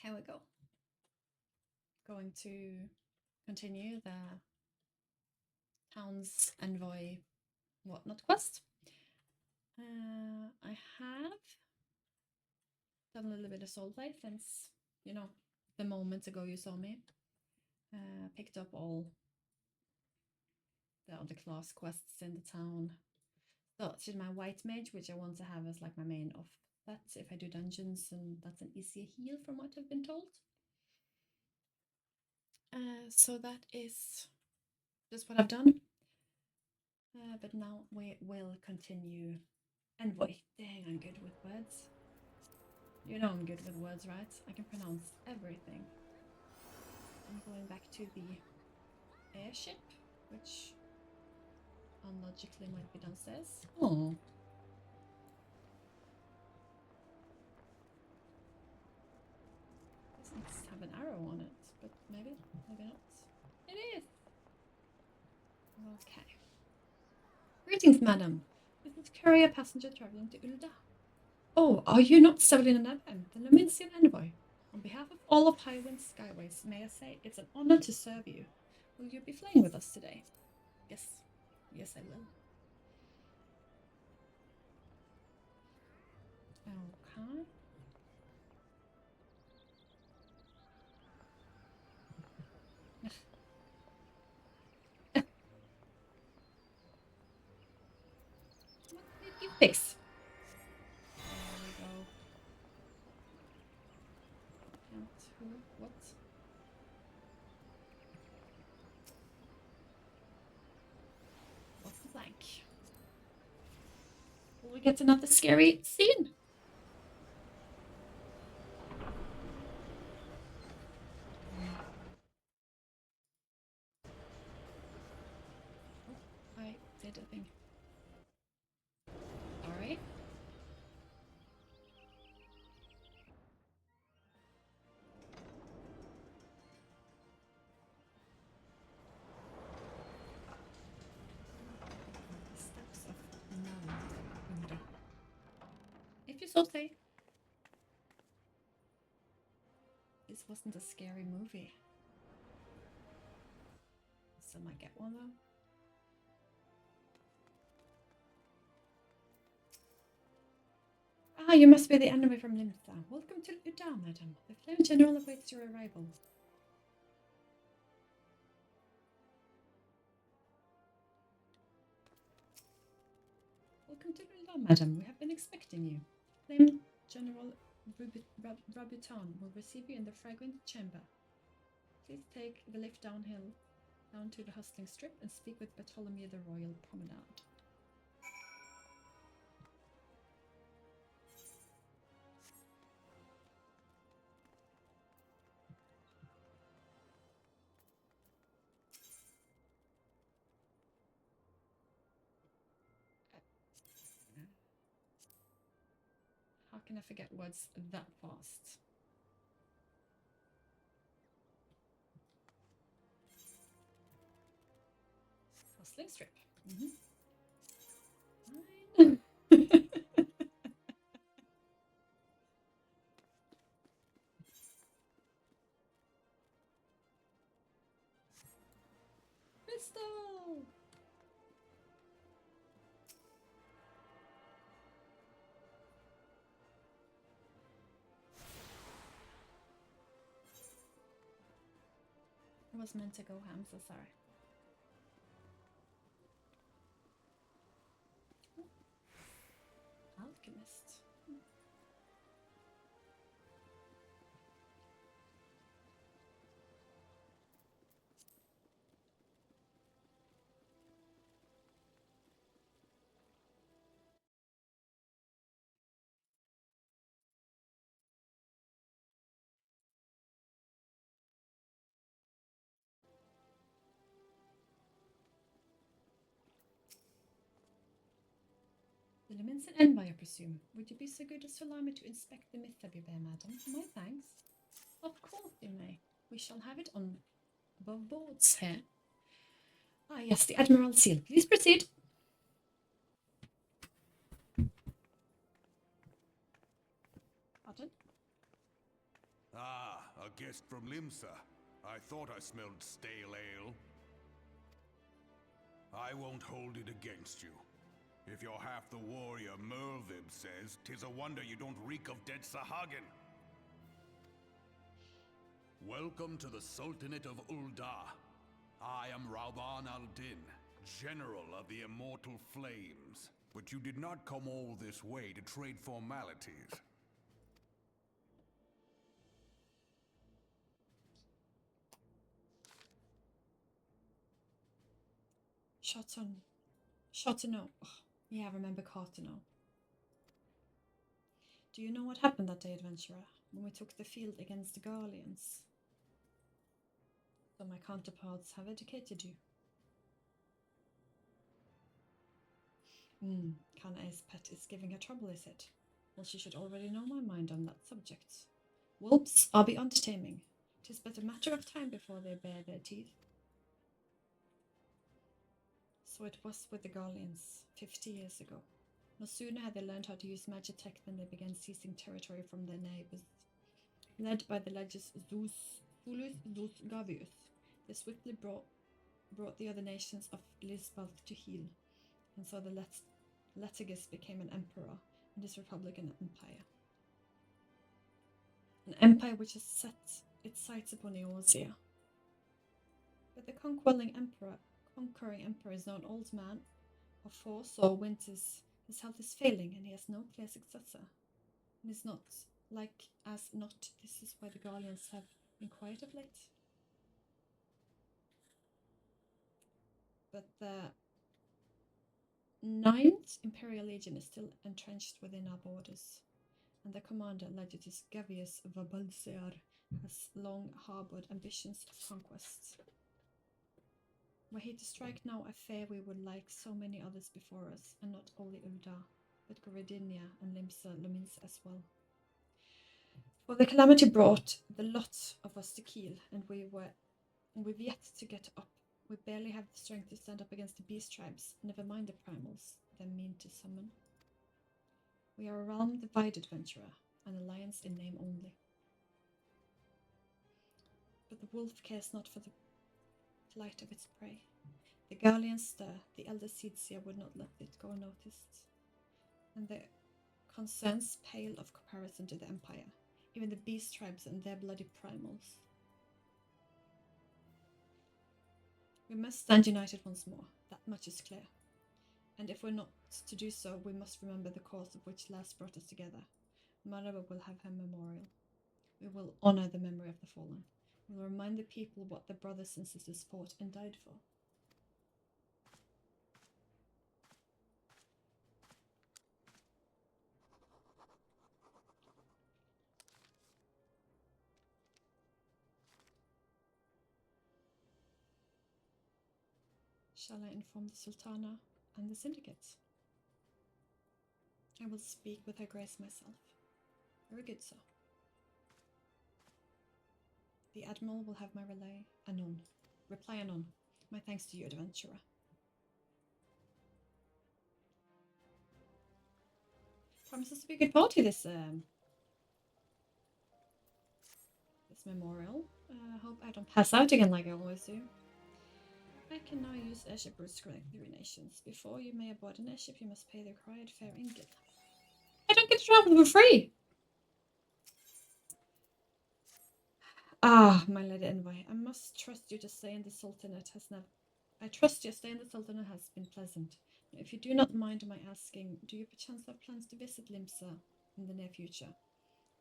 Here we go. Going to continue the town's envoy whatnot quest. I have done a little bit of soul play since, you know, the moment ago you saw me. Picked up all the other class quests in the town. Started my white mage, which I want to have as like my main offset if I do dungeons, and that's an easier heal from what I've been told. So that is just what I've done. But now we will continue Envoy. Dang, I'm good with words. You know I'm good with words, right? I can pronounce everything. I'm going back to the airship, which unlogically might be downstairs. Oh. Doesn't have an arrow on it, but maybe not. It is! Okay. Greetings, madam. This is courier passenger traveling to Ul'dah. Oh, are you not Sevelin and Eben, the Novice Envoy? On behalf of all of Highwind Skyways, may I say it's an honor to serve you. Will you be flying with us today? Yes. Yes, I will. Okay. What did you fix? There we go. Count who? What? What's the blank? Will we get another scary scene? Oh, I did a thing. Alright. Steps of Ul'dah. If you so say. This wasn't a scary movie. Still might get one though. Ah, you must be the enemy from Ul'dah. Welcome to Ul'dah, madam. The Flame General awaits your arrival. Welcome to Ul'dah, madam. We have been expecting you. Flame General Rabutan will receive you in the fragrant chamber. Please take the lift downhill, down to the hustling strip, and speak with Bartholomew the Royal Promenade. How can I forget words that fast? Hustling strip. Fine. Crystal! I was meant to go, I'm so sorry. Alchemist. The Luminous Envoy, I presume. Would you be so good as to allow me to inspect the myth of your bear, madam? My thanks. Of course you may. We shall have it on above boards here. Ah, yes, the Admiral's seal. Please proceed. Pardon? Ah, a guest from Limsa. I thought I smelled stale ale. I won't hold it against you. If you're half the warrior Merlvib says, 'tis a wonder you don't reek of dead Sahagin. Welcome to the Sultanate of Ul'dah. I am Rauban al-Din, General of the Immortal Flames. But you did not come all this way to trade formalities. Choteno. Oh, yeah, I remember Carteno. Do you know what happened that day, adventurer, when we took the field against the Garleans? So my counterparts have educated you. Kanae's pet is giving her trouble, is it? Well, she should already know my mind on that subject. Wolves are beyond taming. 'Tis but a matter of time before they bare their teeth. So it was with the Garleans 50 years ago. No sooner had they learned how to use magitech than they began seizing territory from their neighbors. Led by the legis Zulus Gavius, they swiftly brought the other nations of Lisbalth to heel, and so the Letigus became an emperor in this republican empire. An empire which has set its sights upon Eorzea. But the conquering emperor is now an old man of 4 sore winters. His health is failing, and he has no clear successor. And it's not this is why the Garleans have been quiet of late. But the 9th Imperial Legion is still entrenched within our borders, and the commander, Legatus Gavius Vabalsear, has long harbored ambitions of conquest. Were he to strike now, I fear we would like so many others before us, and not only Ul'dah, but Goridinia and Lominsa as well. For the calamity brought the lot of us to Kiel, and we've yet to get up. We barely have the strength to stand up against the beast tribes, never mind the primals they mean to summon. We are a realm divided, adventurer, an alliance in name only. But the wolf cares not for the plight of its prey. The Garleans stir, the elder Seedseer would not let it go unnoticed, and their concerns pale of comparison to the Empire, even the beast tribes and their bloody primals. We must stand united once more, that much is clear. And if we're not to do so, we must remember the cause of which last brought us together. Marava will have her memorial. We will honor the memory of the fallen. We will remind the people what their brothers and sisters fought and died for. Shall I inform the Sultana and the Syndicate? I will speak with Her Grace myself. Very good, sir. The Admiral will have my reply anon. My thanks to you, adventurer. Promises to be a good party, this memorial. Hope I don't pass out again like I always do. I can now use airship routes to connect the 3 nations. Before you may aboard an airship, you must pay the required fare in Gil. I don't get to travel for free! Ah, my lady Envoy, I must trust you to stay in the Sultanate I trust your stay in the Sultanate has been pleasant. If you do not mind my asking, do you perchance have plans to visit Limsa in the near future?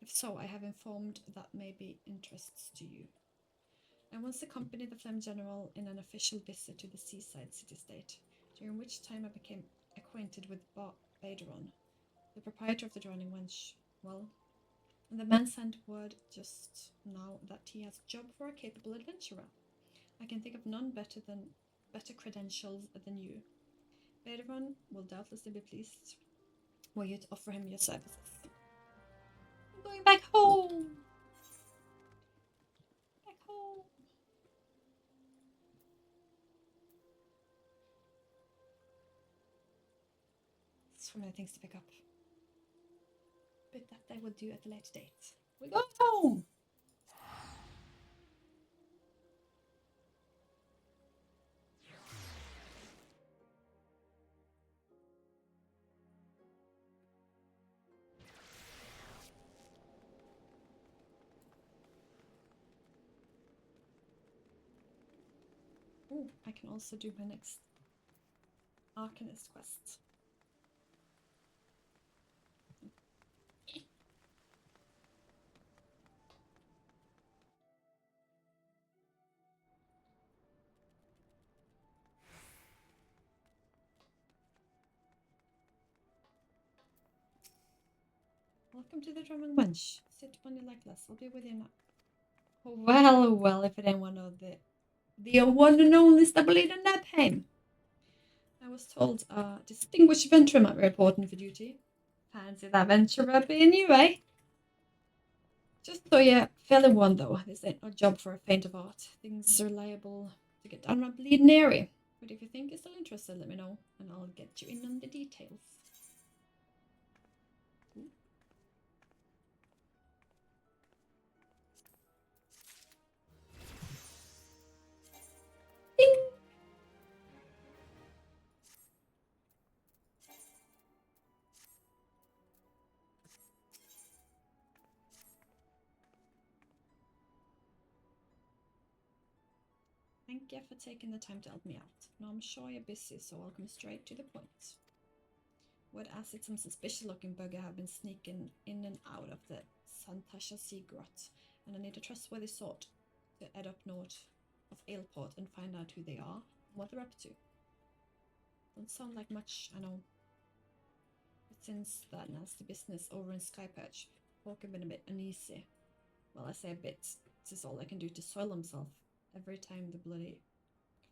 If so, I have informed that may be interests to you. I once accompanied the Flame General in an official visit to the seaside city-state, during which time I became acquainted with Baderon, the proprietor of the Drowning Wench. Well, and the man sent word just now that he has a job for a capable adventurer. I can think of none better credentials than you. Baderon will doubtlessly be pleased were you to offer him your services. I'm going back home! Back home! So many things to pick up. But that I will do at a later date. We're going home! Oh, I can also do my next arcanist quest. Welcome to the drumming wench. Sit upon your legless. I'll be with you now. Oh, well, if it ain't one of the one and only Stabalina Nabheim. I was told a distinguished venturer might be reporting for duty. Fancy that venturer being you, eh? Just so you're fairly warned, though, this ain't no job for a faint of heart. Things are liable to get downright bleeding airy. But if you think you're still interested, let me know, and I'll get you in on the details. Ding! Thank you for taking the time to help me out. Now I'm sure you're busy, so I'll come straight to the point. What assets some suspicious-looking bugger have been sneaking in and out of the Sastasha sea grot, and I need a trustworthy sort to head up north of Aleport and find out who they are and what they're up to. Don't sound like much, I know. But since that nasty business over in Skyperch, folk have been a bit uneasy. Well, I say a bit. This is all I can do to soil himself every time the bloody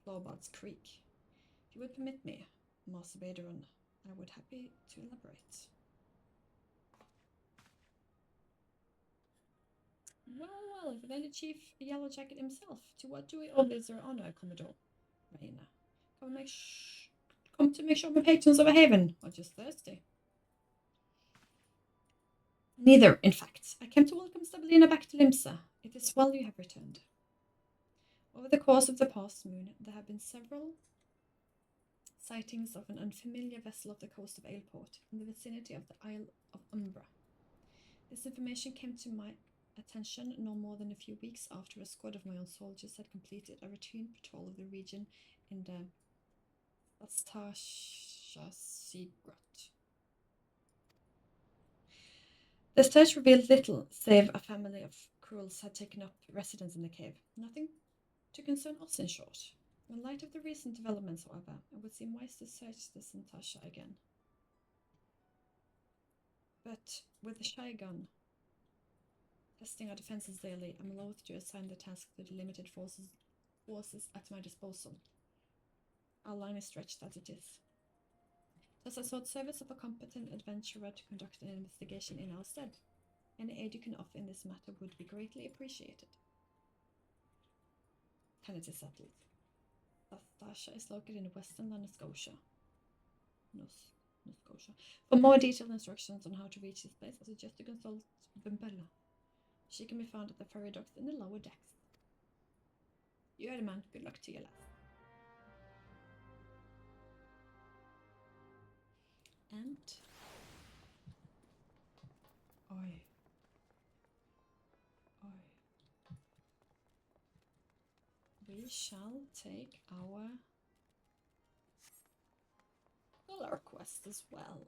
floorboards creak. If you would permit me, Master Baderon, I would happy to elaborate. Well, if then the Chief Yellow Jacket himself, to what do we owe this our honor, Commodore Raina? Come to make sure my patrons are behaving, or just thirsty? Neither, in fact. I came to welcome Stabalina back to Limsa. It is well you have returned. Over the course of the past moon, there have been several sightings of an unfamiliar vessel off the coast of Aleport, in the vicinity of the Isle of Umbra. This information came to my attention no more than a few weeks after a squad of my own soldiers had completed a routine patrol of the region in the Sastasha sea grot. The search revealed little, save a family of Cruels had taken up residence in the cave. Nothing to concern us, in short. In light of the recent developments, however, it would seem wise to search the Sastasha again. But with the shy gun testing our defenses daily, I'm loath to assign the task to the limited forces at my disposal. Our line is stretched as it is. Thus I sought service of a competent adventurer to conduct an investigation in our stead. Any aid you can offer in this matter would be greatly appreciated. And it is settled. Sastasha is located in western Nova Scotia. For more detailed instructions on how to reach this place, I suggest you consult Bimbella. She can be found at the ferry docks in the lower decks. You heard it, man. Good luck to you, lad. And we shall take our dollar quest as well.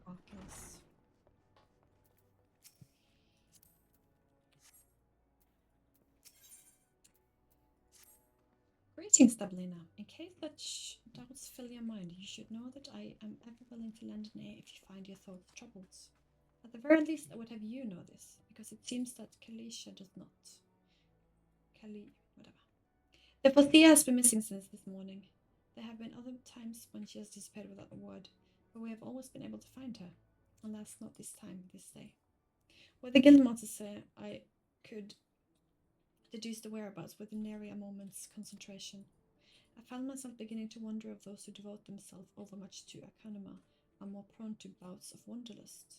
Arcanist. Greetings, Stabalina. In case such doubts fill your mind, you should know that I am ever willing to lend an ear if you find your thoughts troubled. At the very least, I would have you know this, because it seems that Kalisha does not. Whatever. The Fothea has been missing since this morning. The There have been other times when she has disappeared without a word, but we have always been able to find her. Alas, not this time, this day. With the guildmaster say, I could deduce the whereabouts with nary a moment's concentration. I found myself beginning to wonder if those who devote themselves overmuch to arcanima are more prone to bouts of wanderlust.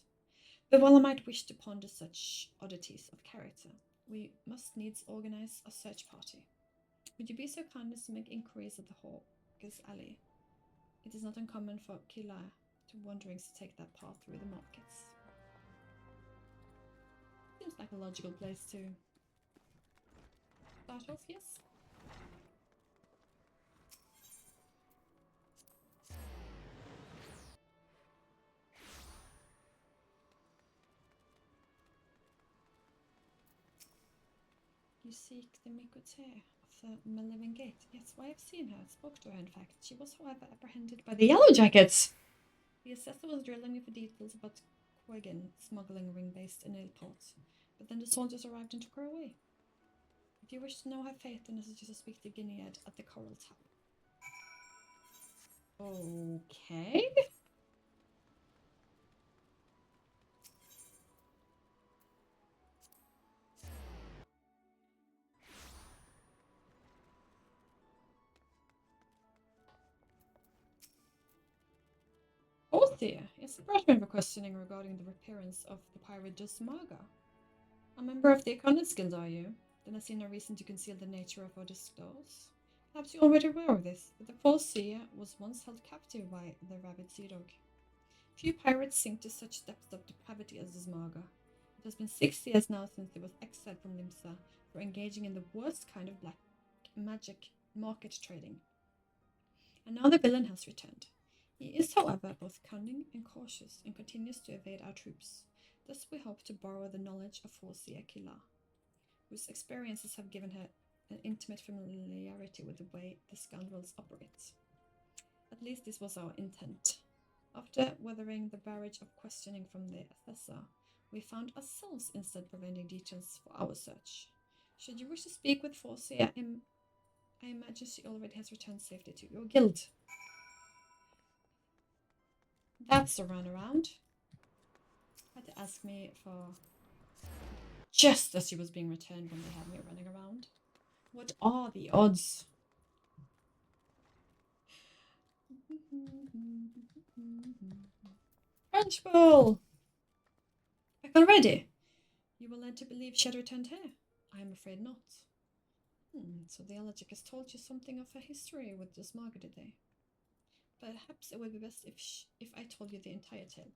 But while I might wish to ponder such oddities of character, we must needs organize a search party. Would you be so kind as to make inquiries at the Hawker's Alley? It is not uncommon for Kila to wanderings to take that path through the markets. Seems like a logical place to start off, yes? You seek the Mikote of the Meliving Gate. Yes, well, I have seen her. Spoke to her, in fact. She was, however, apprehended by the Yellow Jackets. The assessor was drilling me for details about Quaggan smuggling ring based in Ilport, but then the soldiers arrived and took her away. If you wish to know her fate, then I suggest to speak to Guinead at the Coral Tower. Okay. Orthia is the brought me for questioning regarding the appearance of the pirate Dusmaga. A member of the Arcanist Guild, are you? Then I see no reason to conceal the nature of our disclose. Perhaps you're already aware of this, but the false seer was once held captive by the rabid sea dog. Few pirates sink to such depths of depravity as Dusmaga. It has been 6 years now since he was exiled from Limsa for engaging in the worst kind of black magic market trading. And now the villain has returned. He is, however, both cunning and cautious and continues to evade our troops. Thus we hope to borrow the knowledge of Forcia Kila, whose experiences have given her an intimate familiarity with the way the scoundrels operate. At least this was our intent. After weathering the barrage of questioning from the assessor, we found ourselves instead providing details for our search. Should you wish to speak with Forcia, I imagine she already has returned safely to your guild. That's a runaround. Had to ask me for just as she was being returned when they had me running around. What are the odds? Crunchball! Back already? You were led to believe she had returned here? I am afraid not. So the Allergic has told you something of her history with this Margaret, did they? Perhaps it would be best if I told you the entire tale.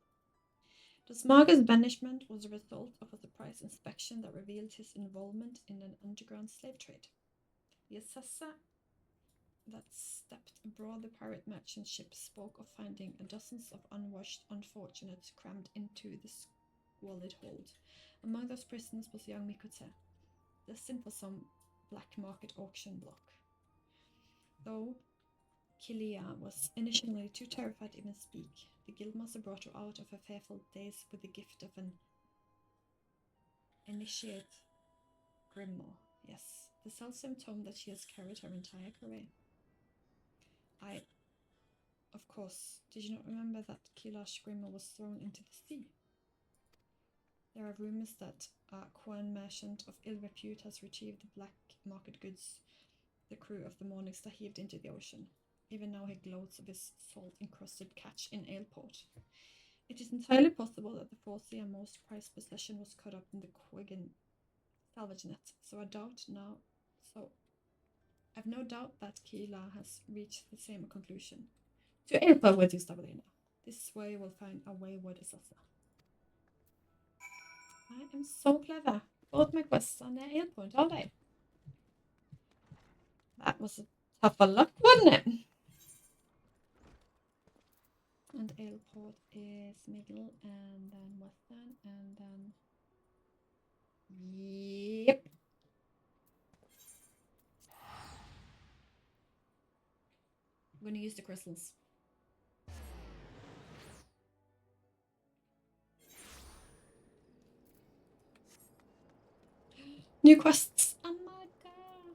Dusmaga's banishment was a result of a surprise inspection that revealed his involvement in an underground slave trade. The assessor that stepped aboard the pirate merchant ship spoke of finding dozens of unwashed unfortunates crammed into the squalid hold. Among those prisoners was young Mikote, destined for some black market auction block. Though Kilia was initially too terrified to even speak, the guildmaster brought her out of her fearful days with the gift of an initiate grimoire. Yes, the self-same tome that she has carried her entire career. Of course, did you not remember that Kila's grimoire was thrown into the sea? There are rumors that a Quan merchant of ill repute has retrieved the black market goods the crew of the Morning Star heaved into the ocean. Even now he gloats of his salt-encrusted catch in Aleport. It is entirely possible that the Forcia most prized possession was caught up in the Quaggan salvage net, so I've no doubt that Kila has reached the same conclusion. To Aleport with you, Stabalina. This is where you will find a wayward assessor. I am so clever. Both my quests are near Aleport, aren't they? That was a tough luck, wasn't it? And Aleport is middle, and then western, and then... Yep. I'm going to use the crystals. New quests! Oh my god!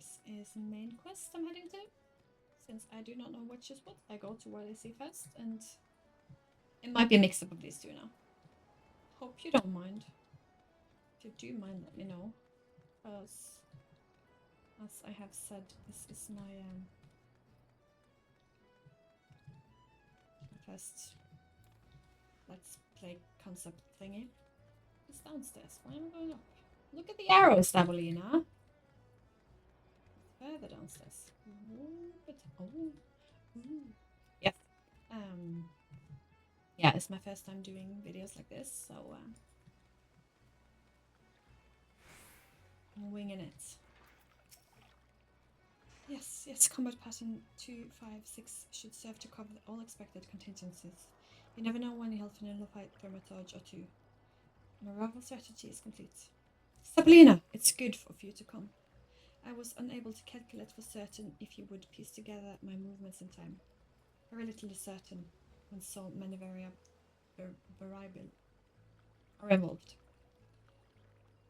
this is main quest I'm heading to. Since I do not know which is what, I go to what I see first, and it might be a mix-up of these two now. Hope you don't mind. If you do mind, let me know. As I have said, this is my first let's play concept thingy. It's downstairs. Why am I going up? Look at the arrows, Davolina. Further downstairs. Yes. Yeah, it's my first time doing videos like this, so I'm winging it. Yes, combat pattern 256 should serve to cover all expected contingencies. You never know when you'll finally fight Thermatage or two. My rival strategy is complete. Sabrina, it's good of you to come. I was unable to calculate for certain if you would piece together my movements in time. Very little is certain when so many variables are involved.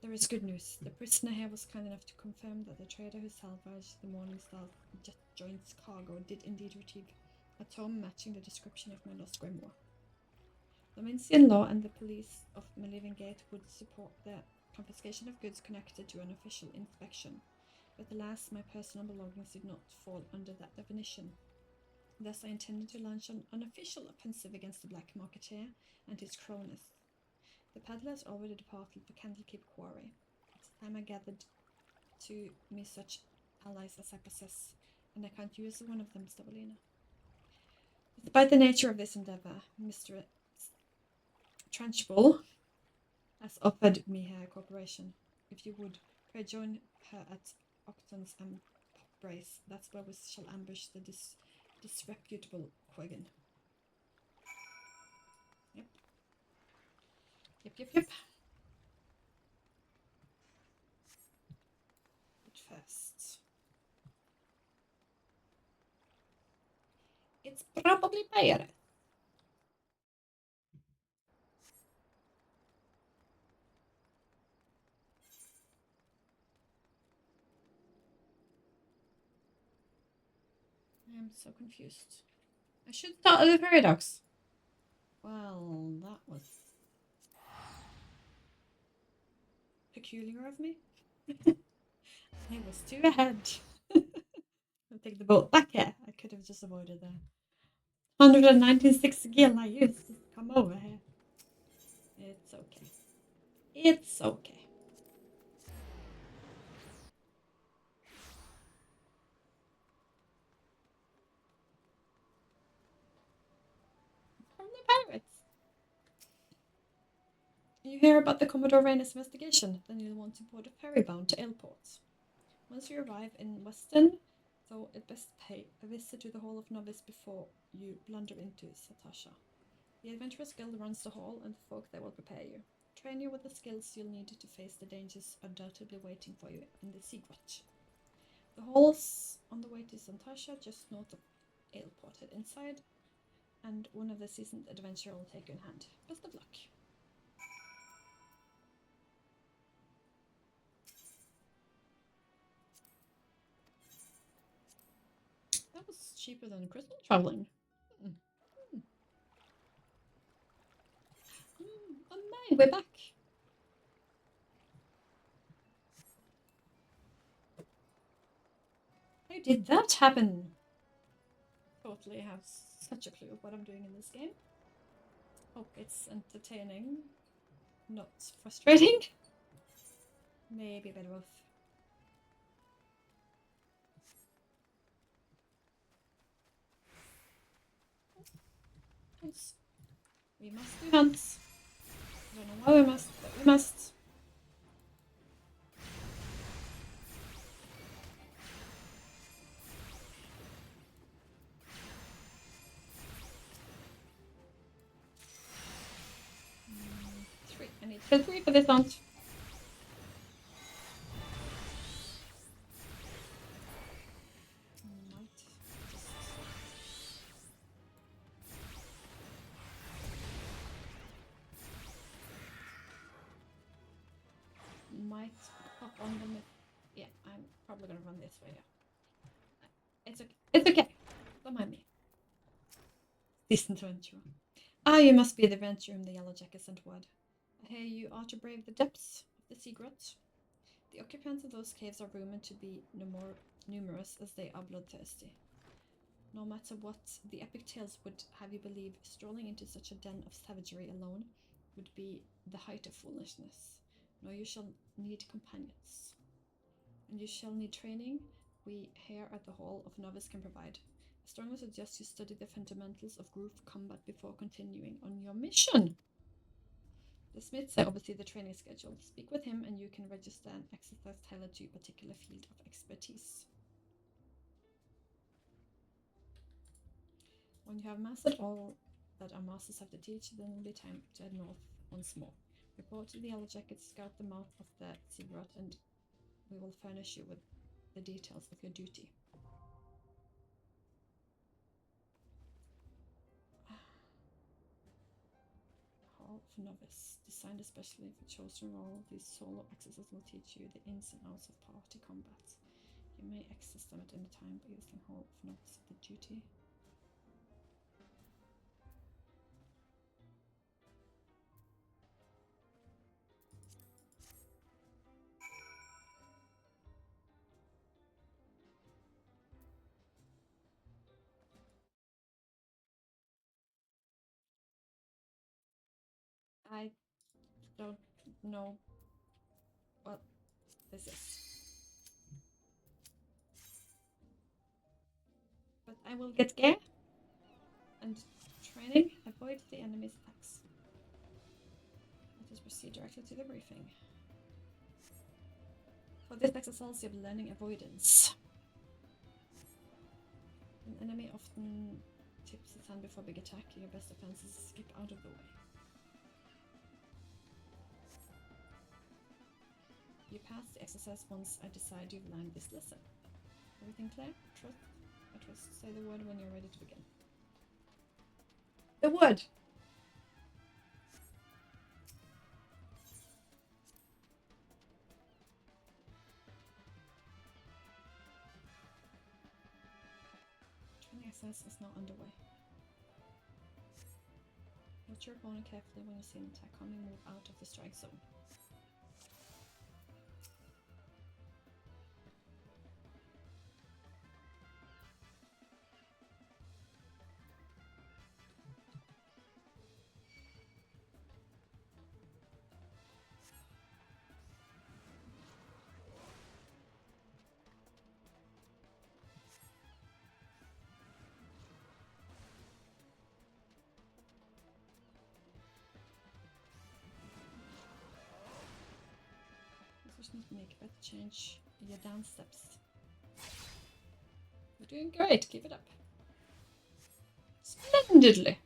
There is good news. The prisoner here was kind enough to confirm that the trader who salvaged the Morningstar jet joint's cargo did indeed retrieve a tome matching the description of my lost grimoire. The Mincian law and the police of Maliving Gate would support the confiscation of goods connected to an official inspection, but alas, my personal belongings did not fall under that definition. Thus, I intended to launch an unofficial offensive against the black marketeer and his cronies. The paddlers already departed for Candlekeep Quarry. It's time I gathered to me such allies as I possess, and I can't use one of them, Stavolina. Despite the nature of this endeavor, Mr. Trenchbull has offered me her cooperation. If you would, pray join her at Octon's Brace. That's where we shall ambush the disreputable Quagan. Yep. But first, it's probably better. I am so confused. I should start with the paradox. Well, that was peculiar of me. I was too ahead. I'll take the boat back here. I could have just avoided that. 196 gil I used to come over here. It's okay. It's okay. From the pirates. You hear about the Commodore Reyna's investigation, then you'll want to board a ferry bound to Airport. Once you arrive in Weston, though it best pay a visit to the Hall of Novice before you blunder into Sastasha. The Adventurers Guild runs the hall, and the folk there will prepare you. Train you with the skills you'll need to face the dangers undoubtedly waiting for you in the Seagrot. The hall's on the way to Sastasha, just north of Airport. Head inside, and one of the seasoned adventurers will take you in hand. Best of luck. That was cheaper than crystal traveling. Oh man, we're back. How did that happen? Totally have such a clue of what I'm doing in this game. Hope it's entertaining, not frustrating. Maybe a bit of both. Hunts. We must do hunts. I don't know why we must, but we must. Three. I need to kill 3 for this hunt. Might pop on them Yeah, I'm probably gonna run this way. Yeah. It's okay. It's okay. Don't mind me. Distant adventurer. Ah, you must be the adventurer whom the Yellow Jacket sent word. I hear you are to brave the depths of the sea grot. The occupants of those caves are rumored to be no more numerous as they are bloodthirsty. No matter what the epic tales would have you believe, strolling into such a den of savagery alone would be the height of foolishness. No, you shall need companions. And you shall need training we here at the Hall of Novice can provide. I strongly suggest you study the fundamentals of group combat before continuing on your mission. The smiths oversee the training schedule. Speak with him and you can register an exercise tailored to your particular field of expertise. When you have mastered all that our masters have to teach, then it will be time to head north once more. Report to the Yellow Jackets, scout the mouth of the sea grot, and we will furnish you with the details of your duty. Hall of Novice, designed especially for chosen role, these solo exercises will teach you the ins and outs of party combat. You may access them at any time by using Hall of Novice for the duty. I don't know what this is. But I will get gear and training. Avoid the enemy's attacks. Let us proceed directly to the briefing. For this exercise, you'll be learning avoidance. An enemy often tips his hand before big attack. Your best defense is to skip out of the way. You pass the exercise once I decide you've learned this lesson. Everything clear? I trust. Say the word when you're ready to begin. The word! Training exercise is now underway. Watch your opponent carefully when you see an attack coming. Move out of the strike zone. Need to make a better change your dance steps. You're doing great, keep it up. Splendidly.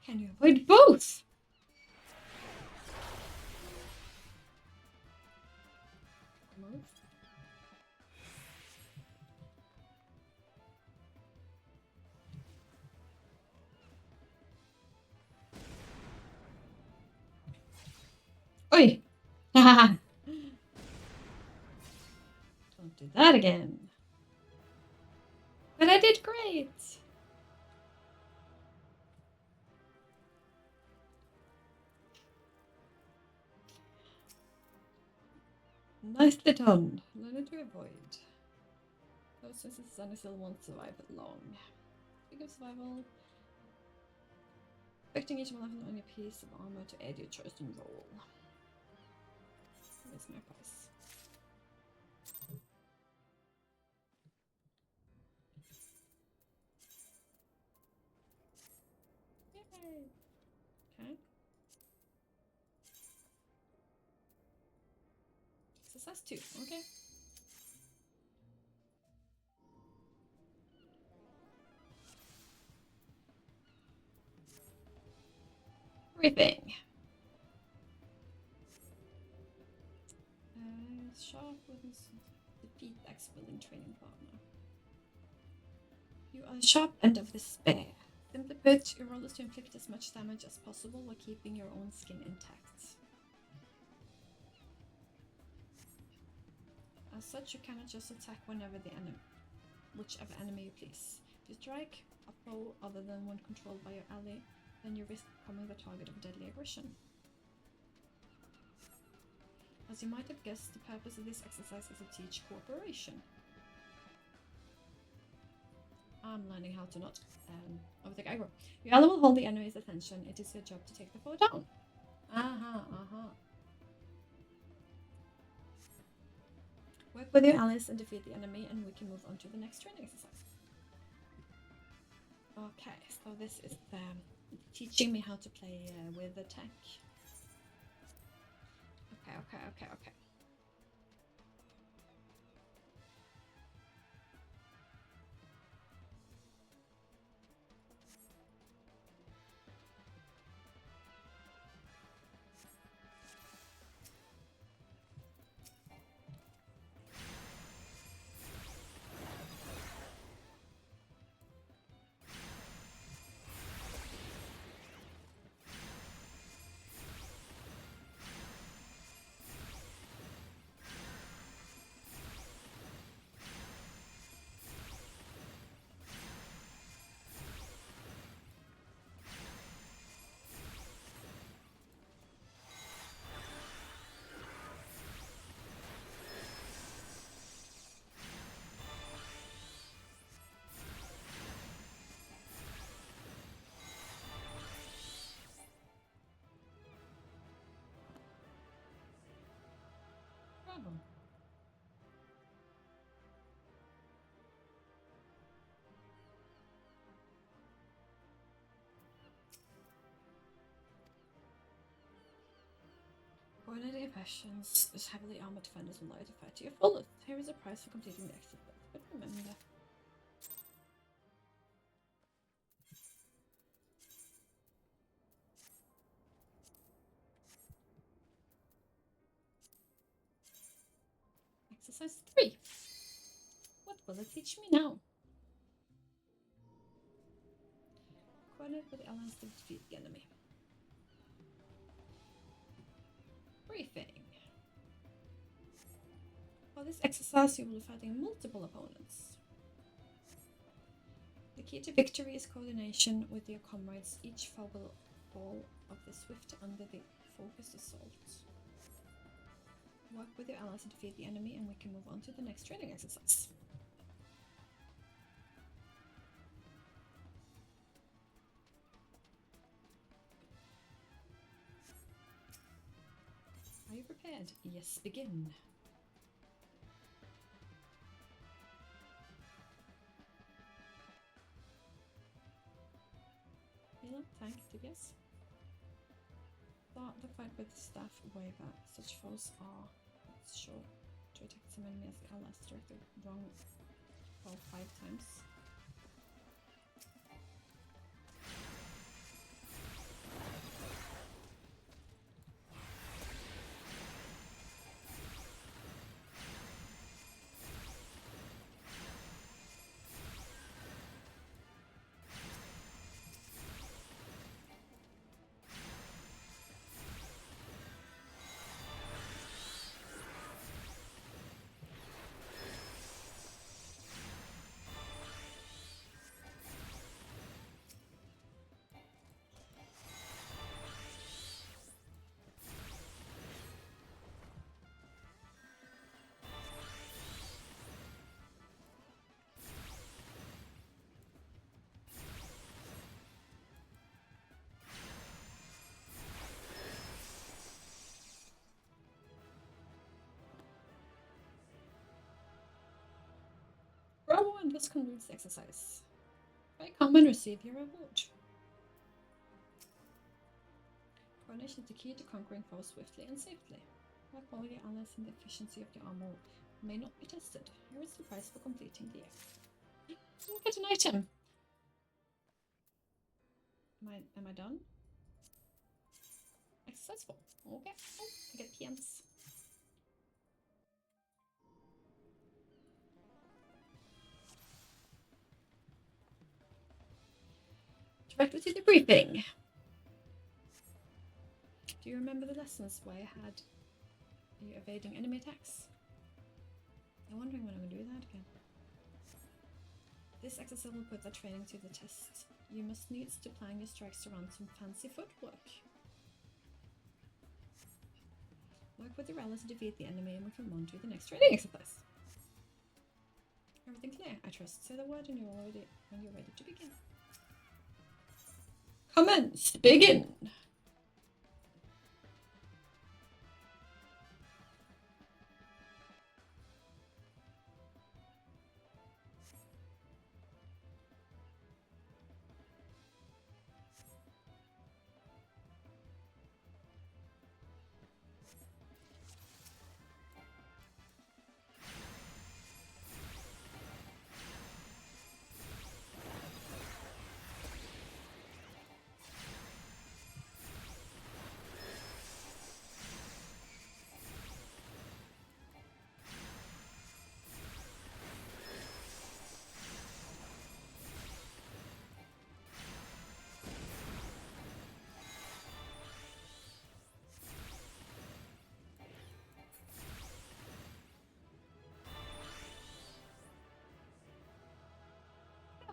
Can you avoid both? Move. Oi! Don't do that again. But I did great. Nicely done. Learn to avoid. Those since the sun still won't survive long. Speaking of survival, expecting each one of them on your piece of armor to aid your chosen role. Where's my price? Yay! Okay. Success 2, okay. Briefing. Sharp weapons defeat axe wielding training partner. You are the sharp end of the spear. Simply put, your role is to inflict as much damage as possible while keeping your own skin intact. As such, you cannot just attack whichever enemy you please. If you strike a foe other than one controlled by your ally, then you risk becoming the target of deadly aggression. As you might have guessed, the purpose of this exercise is to teach cooperation. I'm learning how to not overtake aggro. Your ally will hold the enemy's attention. It is your job to take the foe down. Work with your allies and defeat the enemy, and we can move on to the next training exercise. Okay, so this is teaching me how to play with the tank. Okay. Problem. Coordinated passions is heavily armored defenders will lie to fight to your fullest. Here is a prize for completing the exercise, but remember. Exercise 3. What will it teach me now? Coordinate with the allies to defeat the enemy. Briefing. For this exercise, you will be fighting multiple opponents. The key to victory is coordination with your comrades. Each foe will fall of the swift under the focused assault. Work with your allies to defeat the enemy, and we can move on to the next training exercise. Are you prepared? Yes, begin. Healer, tank, DPS. Start the fight with staff waver. Such foes are sure to attack some enemy as the allies strike the wrong foe 5 times. Bravo, and this concludes the exercise. Try come and receive your reward. Coordination is the key to conquering foes swiftly and safely. High quality allies and the efficiency of your armor may not be tested. Here is the prize for completing the exercise. You get an item. Am I done? Successful. Okay. Oh, I get PMs. Directly to the briefing. Do you remember the lessons where I had you evading enemy attacks? I'm wondering when I'm going to do that again. This exercise will put that training to the test. You must needs to plan your strikes around some fancy footwork. Work with your allies to defeat the enemy and we can move on to the next training exercise. Everything clear? I trust. Say the word and when you're ready to begin. Commence! Begin!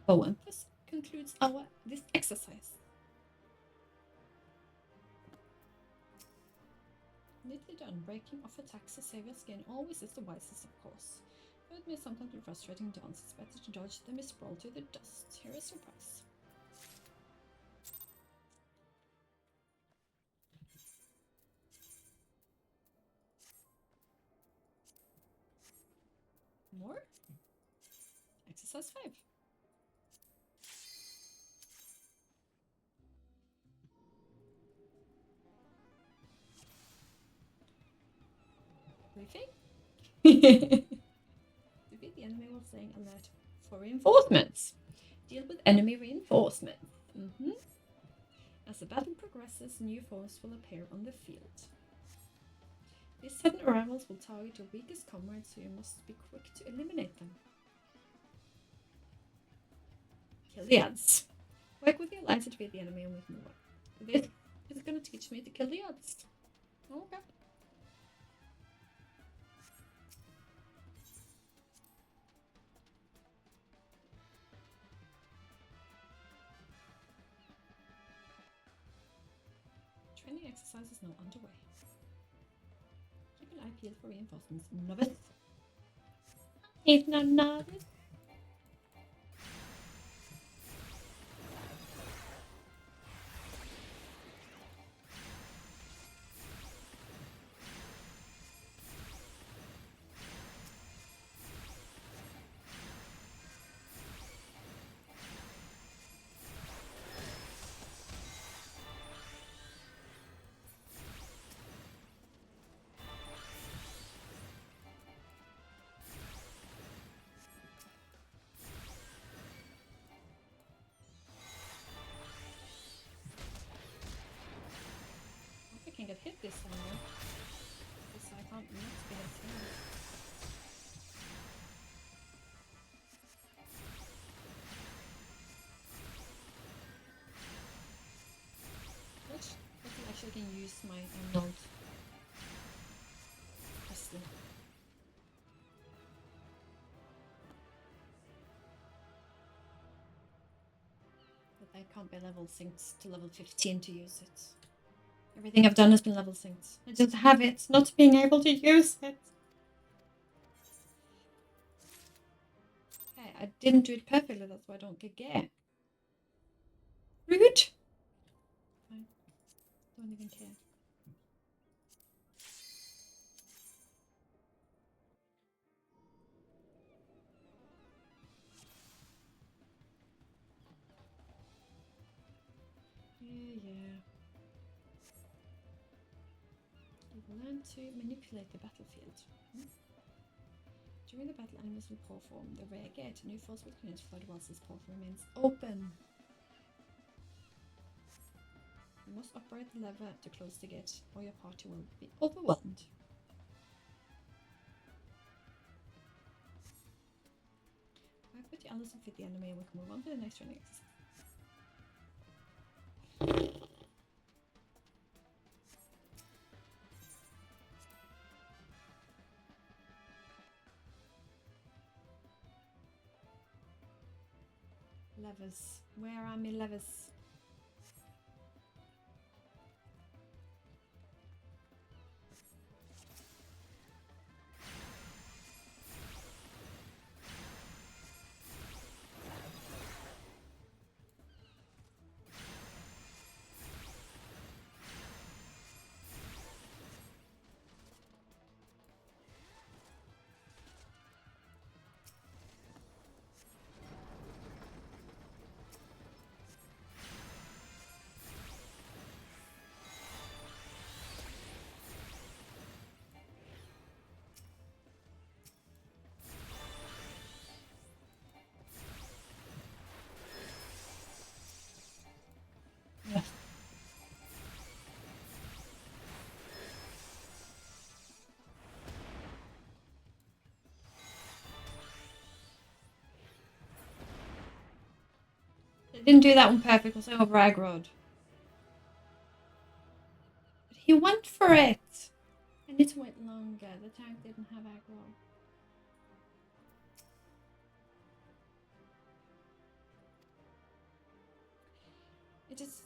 Oh, and this concludes this exercise. Neatly done. Breaking off attacks to save your skin always is the wisest, of course. Though it may sometimes be frustrating dance, it's better to dodge than be sprawled to the dust. Here is your prize. More? Exercise 5. Briefing? Defeat the enemy while staying alert for reinforcements. Deal with enemy reinforcements. As the battle progresses, new foes will appear on the field. These sudden arrivals will target your weakest comrades, so you must be quick to eliminate them. Kill the odds. Work with your allies to defeat the enemy and we can move on. This is going to teach me to kill the odds. Okay. Training exercise is now underway. Keep an eye peeled for reinforcements. Novice. It's not novice. I can get hit this time though. Because I can't not get hit. I actually can use my emerald crystal. But I can't be level synced to level 15 to use it. Everything I've done has been level synced. I just have it, not being able to use it. Okay, I didn't do it perfectly, that's why I don't get gear. Rude! I don't even care. Yeah. You will learn to manipulate the battlefield. During the battle, enemies will pour form. The rare gate, new force will continue to flood whilst this portal remains open. You must operate the lever to close the gate, or your party will be overwhelmed. I put the others and fit the enemy and we can move on to the next training exercise. Levers. Where are my levers? I didn't do that one perfect because I over aggroed. But he went for it. I need to wait longer. The tank didn't have aggro. It is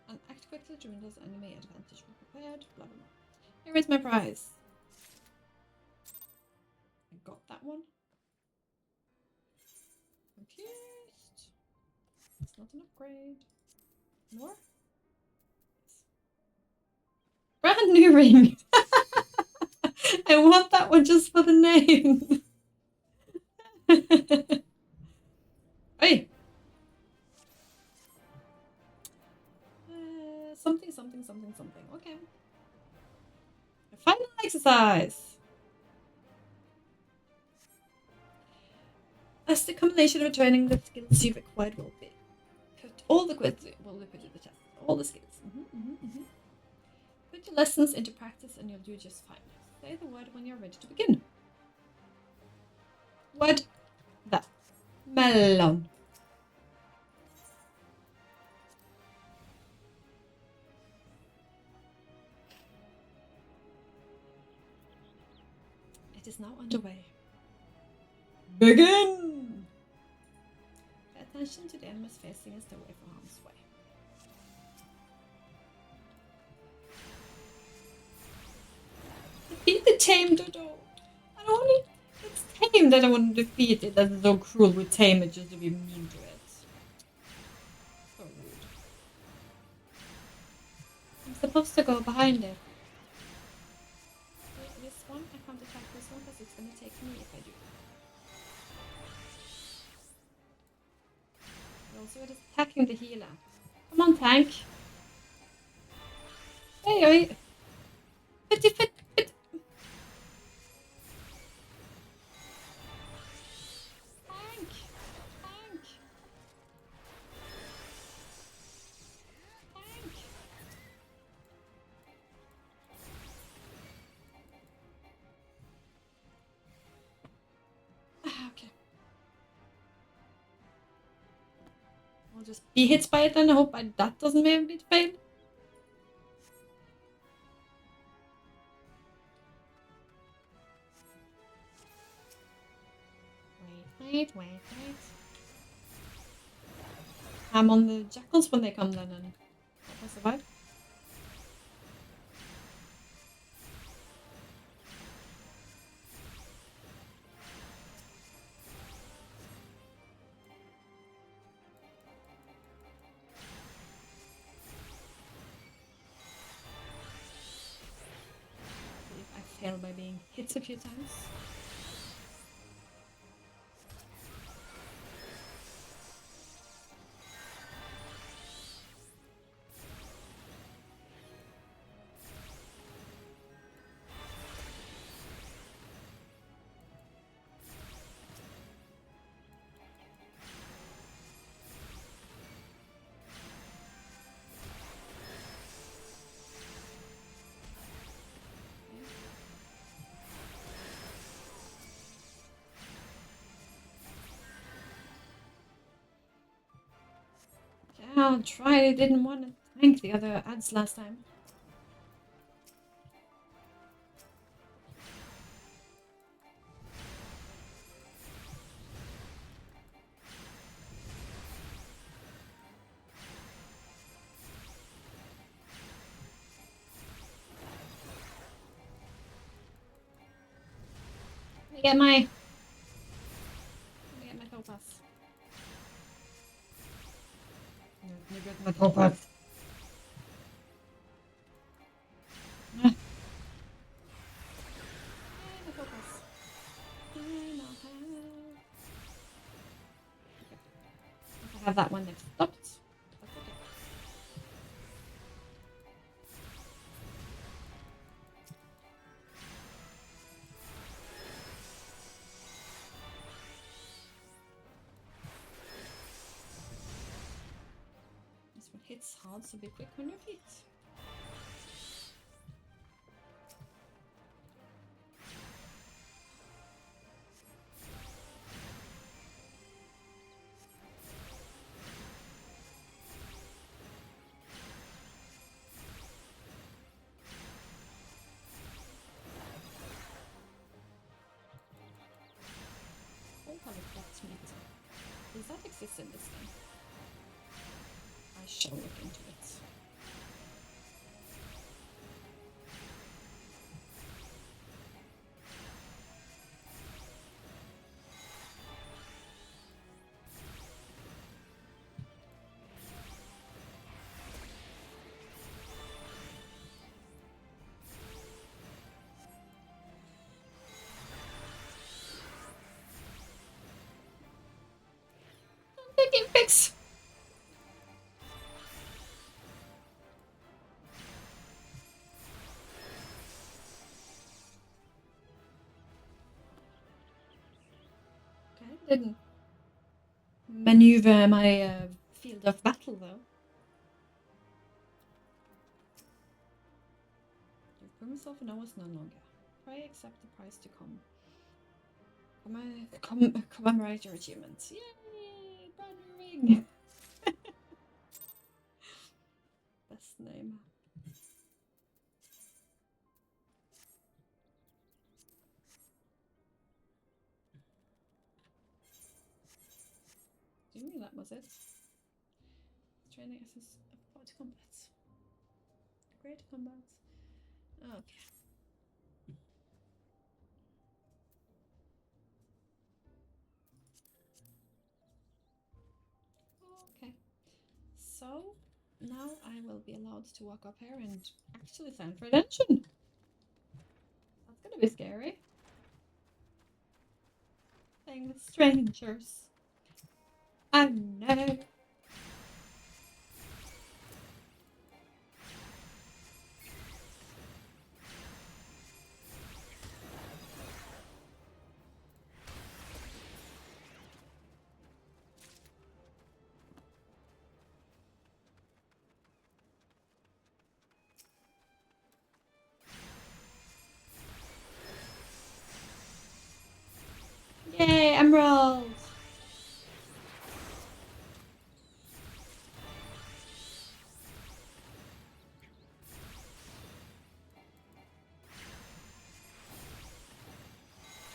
an act quickly to Windows enemy advantage when prepared. Blah blah blah. Here is my prize. I got that one. Confused. It's not an upgrade. More? Brand new ring. I want that one just for the name. Hey. Something. Okay. A final exercise. As the combination of returning the skills you've acquired will be put all the quiz will be put to the test. All the skills. Put your lessons into practice and you'll do just fine. Say the word when you're ready to begin. Word that melon. It is now underway. Begin! Pay attention to the enemies facing us, stay away from harm's way. Defeat the tame dodo. I don't want it. It's tame that I want to defeat it. That's so cruel. We tame it just to be mean to it. So rude. I'm supposed to go behind it. Wait, this one? I can't attack this one because it's gonna take me if I do. Also, it is attacking the healer. Come on, tank. Hey. Fit. Tank. Okay. I'll just be hit by it and I hope that doesn't make me fail. Wait. I'm on the jackals when they come then and I survive. I fail by being hit a few times. somehow didn't want to thank the other ads last time. Let me get my topaz. Let me get my topaz. I have that one that stopped. That's okay. This one hits hard, so be quick on your feet. Does that exist in this game? I shall look into it. Game fix. Okay, didn't maneuver my field of battle though. You've proven yourself and I was no longer. Pray accept the price to come. Commemorate your achievements. Yay! Banner ring! Best name. Do you mean that was it? Training essence of fight combat. Great combat. Okay. Okay. So now I will be allowed to walk up here and actually stand for attention. That's gonna be scary. Playing with strangers. Oh no. Yay, emerald!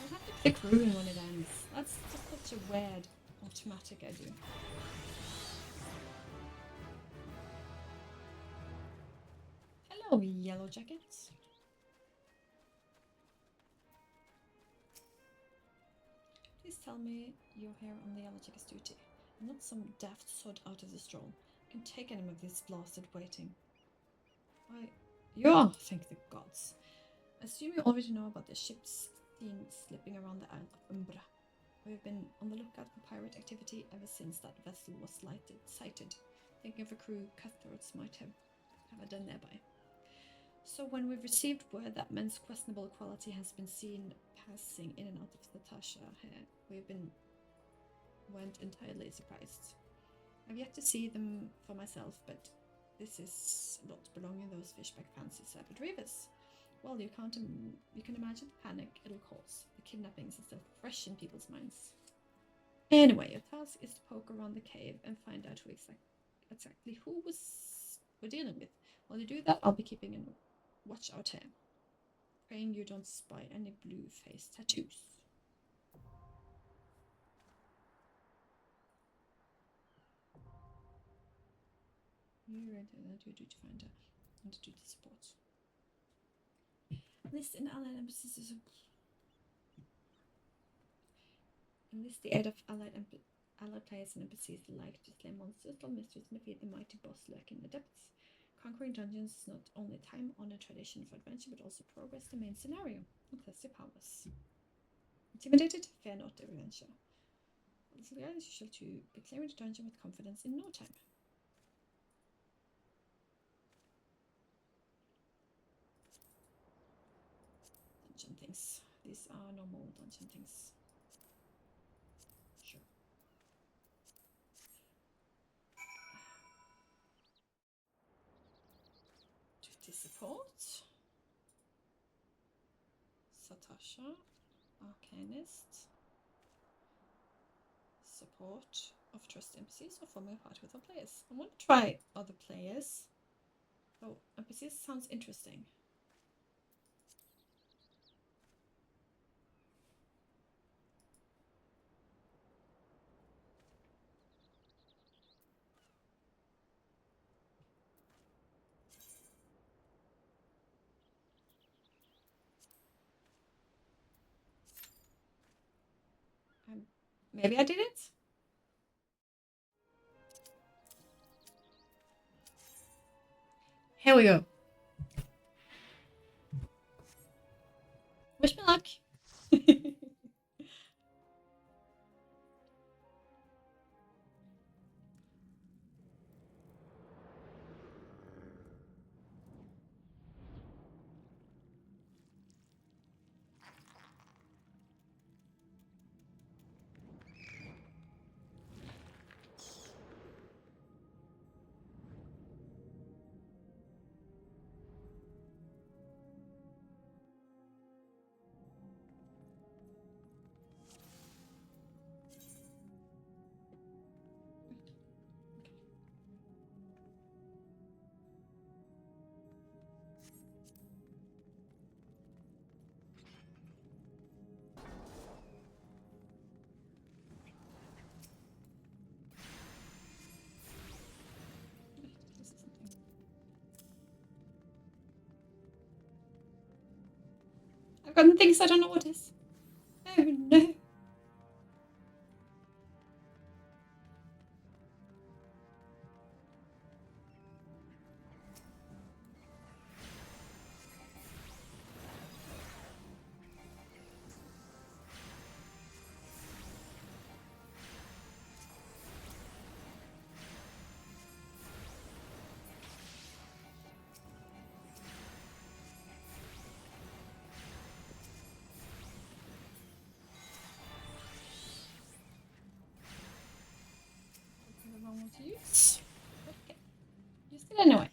I'll have to click ruin when it ends. That's just such a weird automatic I do. Hello, yellow jackets. Please tell me you're here on the yellow jacket's duty. I'm not some daft sod out of the stroll. I can take any of this blasted waiting. Yeah, thank the gods. I assume you already know about the ships seen slipping around the Isle of Ul'dah. We've been on the lookout for pirate activity ever since that vessel was sighted. Thinking of a crew cutthroats might have done thereby. So when we've received word that men's questionable quality has been seen passing in and out of Sastasha here, weren't entirely surprised. I've yet to see them for myself, but this is not belonging those fishback fancy serpent reavers. Well, you can imagine the panic it'll cause. The kidnappings are still fresh in people's minds. Anyway, your task is to poke around the cave and find out who exactly who we're dealing with. While you do that, I'll be keeping a watch out here. Praying you don't spy any blue face tattoos. You read that you do to find out and to do the support. List in allied embassies is enlist the aid of allied players and embassies like to slay monsters, dull mysteries, and defeat the mighty boss lurking in the depths. Conquering dungeons is not only time-honored tradition for adventure, but also progress the main scenario and test your powers. Intimidated? Fear not, adventure. It's as usual to be clearing the dungeon with confidence in no time. Dungeon things. These are normal dungeon things. Sure. Duty support. Sastasha. Arcanist. Support of trust NPCs or forming a party with our players. I want to try other players. Oh, NPCs sounds interesting. Maybe I did it? Here we go. Wish me luck. I've gotten things I don't know what is. Oh no. The wrong one to use. Okay. Use it anyway.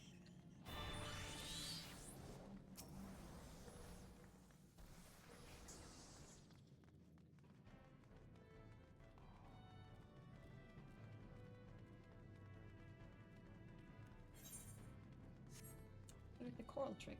Like the coral trigger.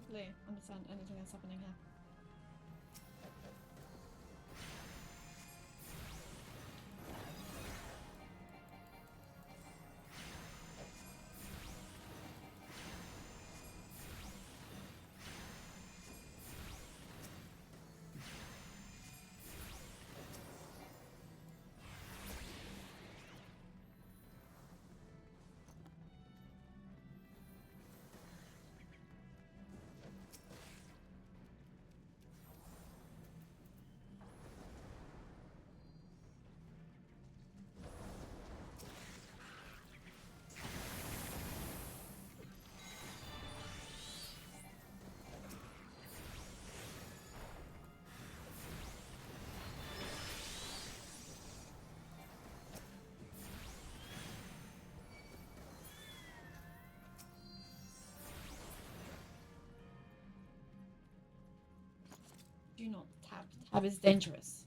totally understand anything that's happening here. Do not tab. Tab is dangerous.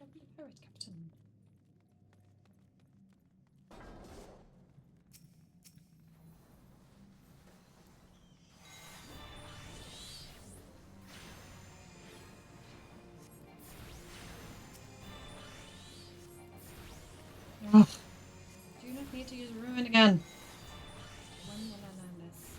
Lovely pirate captain. Ugh. Do you not need to use ruin again? When will I learn this?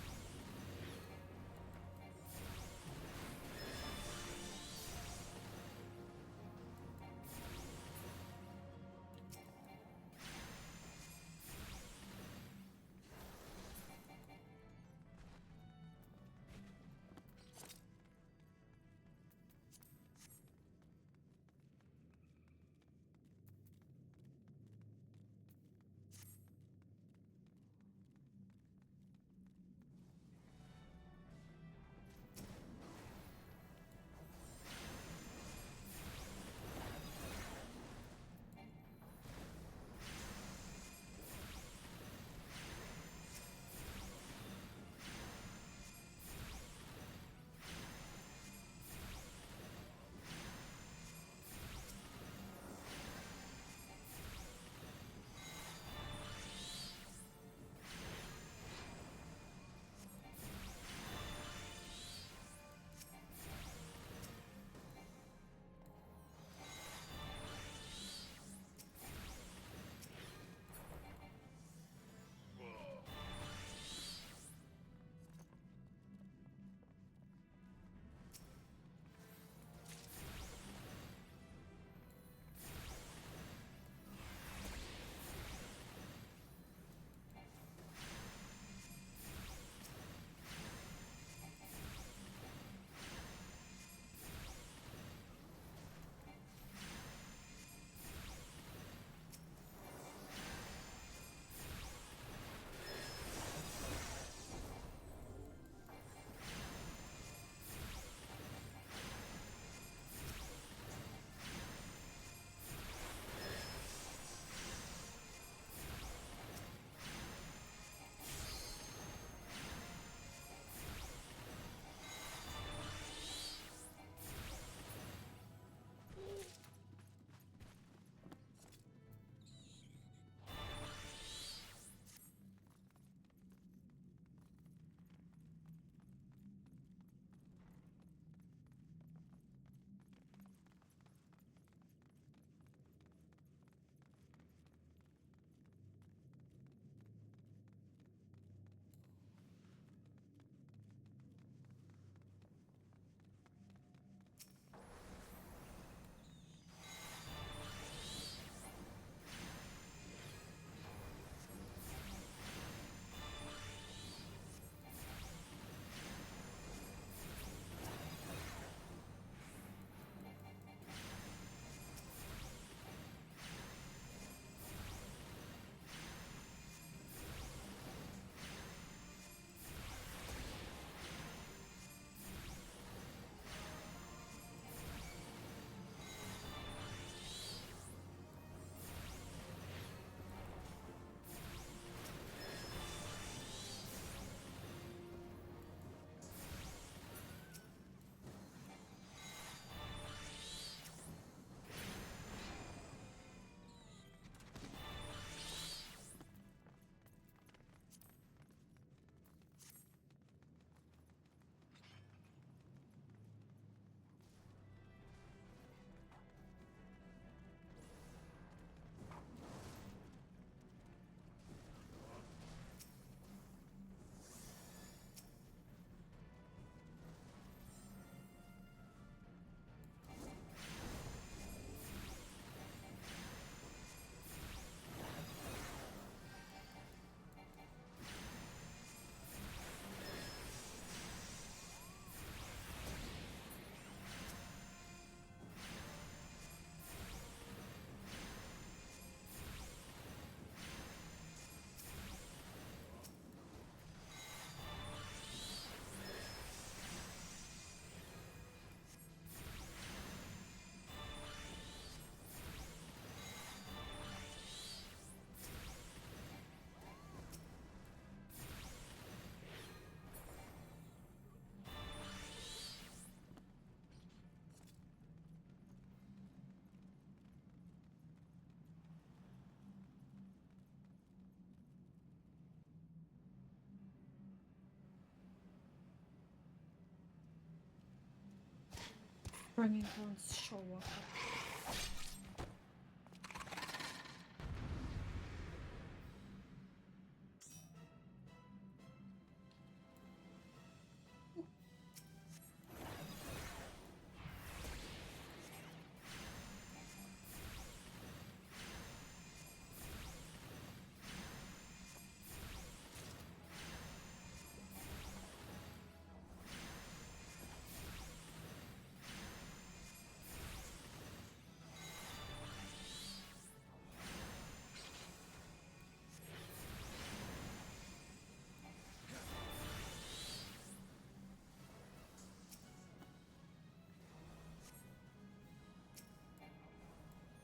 Bringing Thorn's shore walker.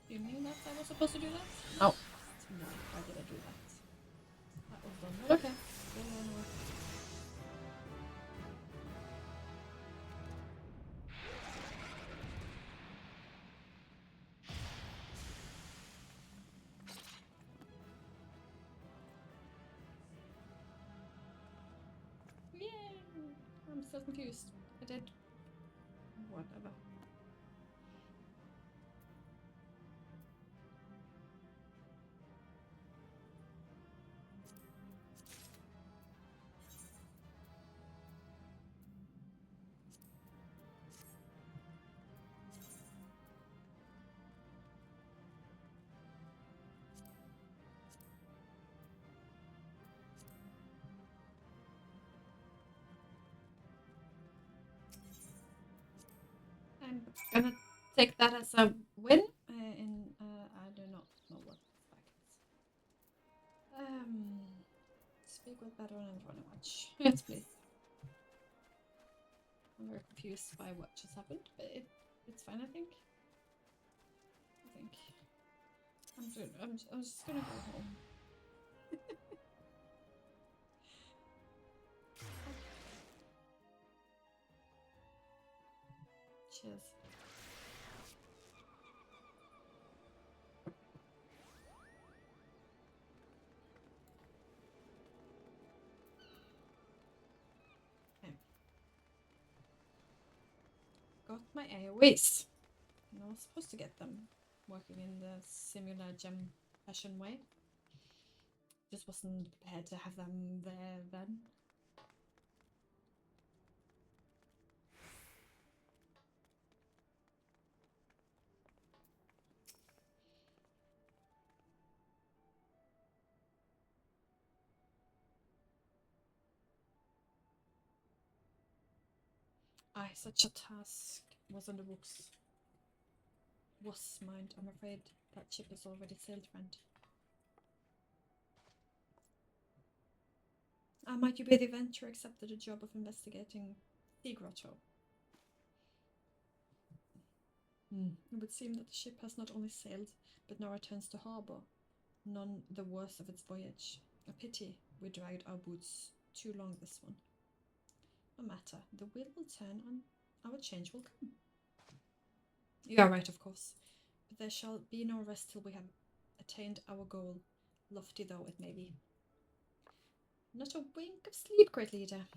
You knew that I was supposed to do that? No. No, why did I do that? That was dumb. But okay. Yay! I'm so confused. I did whatever. I'm gonna take that as a win. I do not know what expect. Speak with better and running much. Yes, please. I'm very confused by what just happened, but it's fine. I think. I'm just gonna go home. Cheers. Okay. Got my AoEs. And I was supposed to get them working in the similar gem fashion way. Just wasn't prepared to have them there then. Aye, such a task was on the books. Was mind. I'm afraid that ship is already sailed, friend. Might you be the adventurer accepted the job of investigating the grotto? It would seem that the ship has not only sailed, but now returns to harbour, none the worse of its voyage. A pity we dragged our boots too long this one. No matter, the wheel will turn and our change will come. You are right, of course, but there shall be no rest till we have attained our goal, lofty though it may be. Not a wink of sleep, great leader.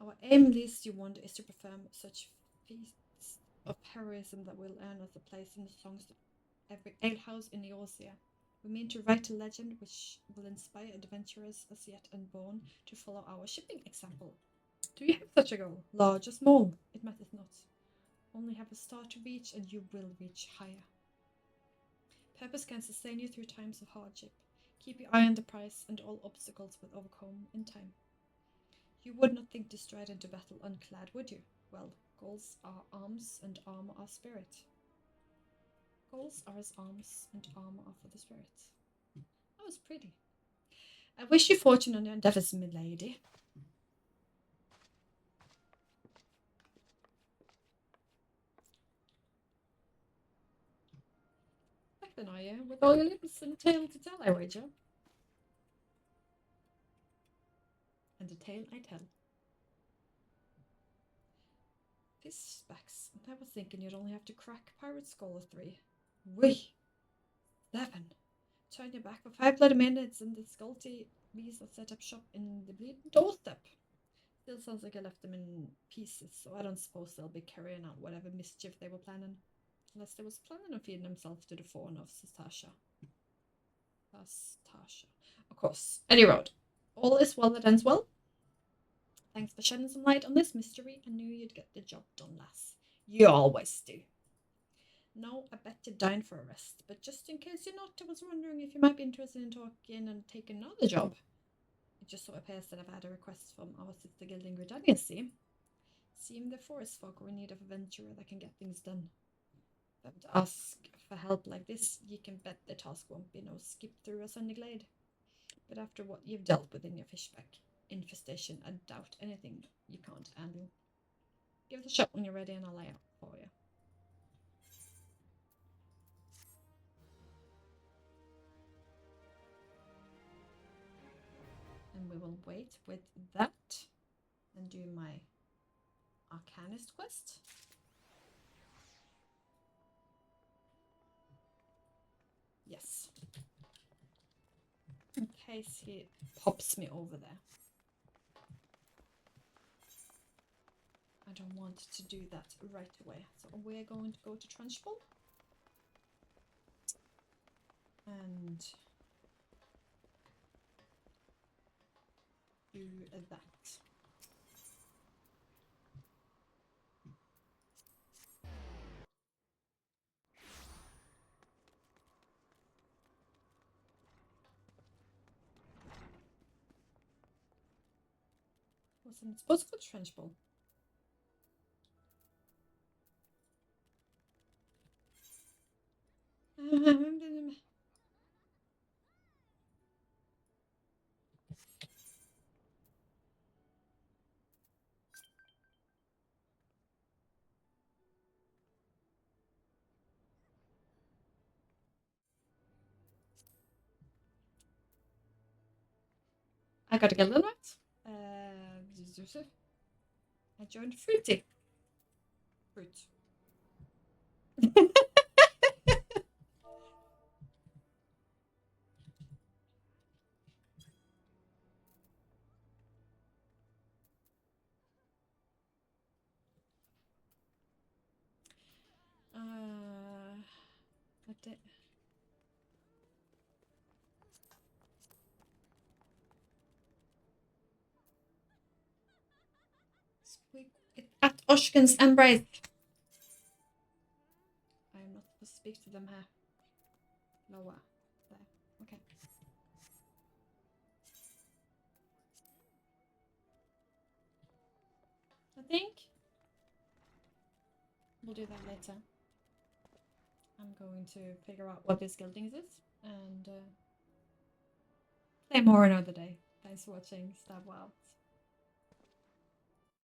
Our aim, least you want, is to perform such feats of heroism that will earn us a place in the songs of every alehouse in Eorzea. We mean to write a legend which will inspire adventurers as yet unborn to follow our shipping example. Do you have such a goal? Large or small? It matters not. Only have a star to reach and you will reach higher. Purpose can sustain you through times of hardship. Keep your eye on the prize and all obstacles will overcome in time. You would not think to stride into battle unclad, would you? Well, goals are arms and armor are spirit. Goals are as arms and armor are for the spirit. That was pretty. I wish you fortune on your endeavours, milady. Back then, are you? With all your lips and a tale to tell, I wager. And the tale I tell. Fistbacks. I was thinking you'd only have to crack Pirate Skull or 3. Whee! 7. Turn your back for 5 bloody minutes and the skulty bees will set up shop in the bleeding doorstep. Still sounds like I left them in pieces, so I don't suppose they'll be carrying out whatever mischief they were planning. Unless they was planning on feeding themselves to the fawn of Sastasha. Sastasha. Of course. Any road. All is well that ends well. Thanks for shedding some light on this mystery. I knew you'd get the job done, lass. You always do. No, I bet you're down for a rest, but just in case you're not, I was wondering if you might be interested in talking and taking another job. It just so appears that I've had a request from our sister guild in Gridania, see? Seem the forest folk are in need of a venturer that can get things done. But to ask for help like this, you can bet the task won't be no skip through a sunny glade. But after what you've dealt with in your fishback infestation, I doubt anything you can't handle. Give it a shot when you're ready and I'll lay out for you. And we will wait with that and do my arcanist quest. Yes. In case he pops me over there. I don't want to do that right away. So we're going to go to Trunchbull. And do that. Wasn't supposed to go to Trunchbull. I gotta get a little bit. I joined Fruity. Fruit. I did. Squeak at Oshkin's embrace. I am not supposed to speak to them here. Lower. There. Okay. I think we'll do that later. I'm going to figure out what this guildings is and play more another day. Thanks for watching. Stay well.